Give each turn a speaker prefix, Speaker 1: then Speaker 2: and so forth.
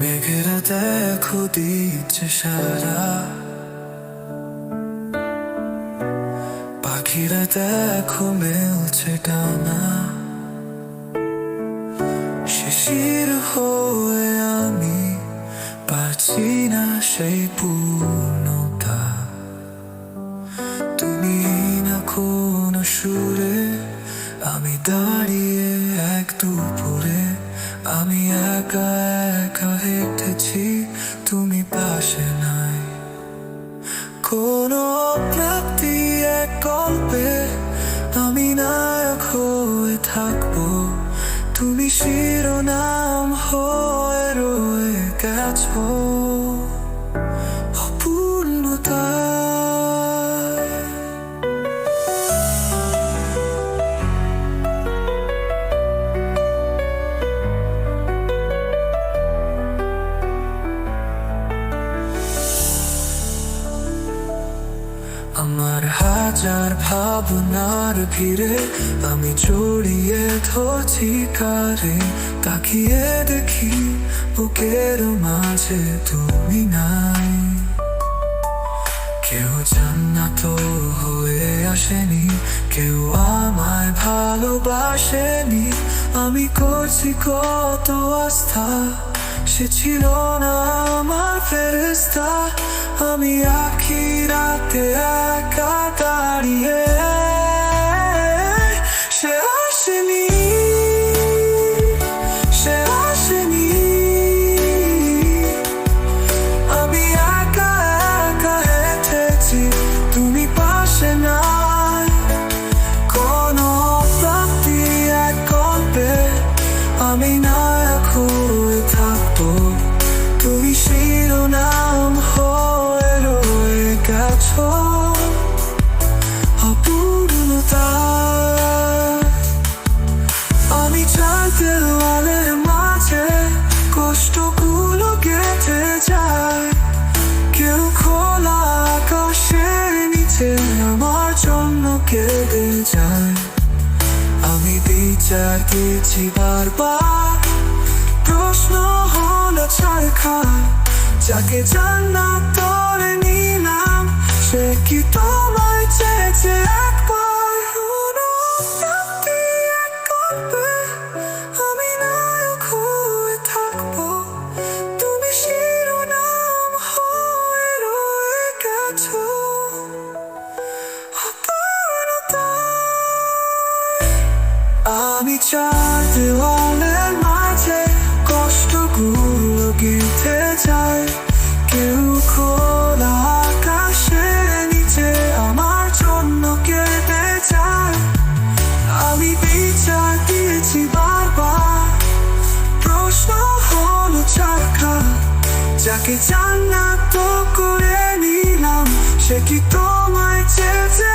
Speaker 1: মেঘেরা দেখো দিচ্ছে সারা, পাখিরা দেখো মেলছে ডানা। শিশির হয়ে আমি পারছি না সেই পূর্ণতা। তুমি না কোন সুরে, আমি দাঁড়িয়ে এক দুপুরে। আমি একা একা হেঁটেছি, তুমি পাশে নাই। কোনো প্রাপ্তি এক গল্পে আমি নায়ক হয়ে থাকবো, তুমি শিরোনাম হয়ে রয়ে গেছো অপূর্ণতায়। আমার হাজার ভাবনার ভিড়ে আমি জড়িয়ে ধরছি কারে। তাকিয়ে দেখি বুকের মাঝে তুমি নাই। কেউ জান্নাত হয়ে আসেনি, কেউ আমায় ভালোবাসেনি। আমি করছি কত আস্থা, সে ছিল না আমার ফেরেশতা। আমি আখিরাতে একা দাঁড়িয়ে, সে আসেনি, সে আসেনি। আমি একা একা হেঁটেছি, তুমি পাশে নাই। কোনো প্রাপ্তি এক গল্পে আমি নায়ক হয়ে থাকবো, তুমি শিরোনাম হয়ে রয়ে গেছো অপূর্ণতায়। আমি চার দেওয়ালের মাঝে কষ্টগুলো গেঁথে যায়। কেউ খোলা আকাশের নিচে আমার জন্য কেঁদে যায়। আমি বিচার দিয়েছি বারবার, প্রশ্ন হলো ছারখার। যাকে জান্নাত করে নিলাম, সে কি তোমায় চেয়েছে একবার? অনুরাগটি এক গল্পে আমি নায়ক হয়ে থাকবো, তুমি শিরোনাম হয়ে রয়ে গেছো অপূর্ণতায়। আমি চার দেওয়ালের মাঝে কষ্টগুলো গেঁথে যায়। কেউ খোলা আকাশের নিচে আমার জন্য কেঁদে যায়। আমি বিচার দিয়েছি বারবার, প্রশ্ন হলো ছারখার। যাকে জান্নাত করে নিলাম, সে কি তোমায় চেয়েছে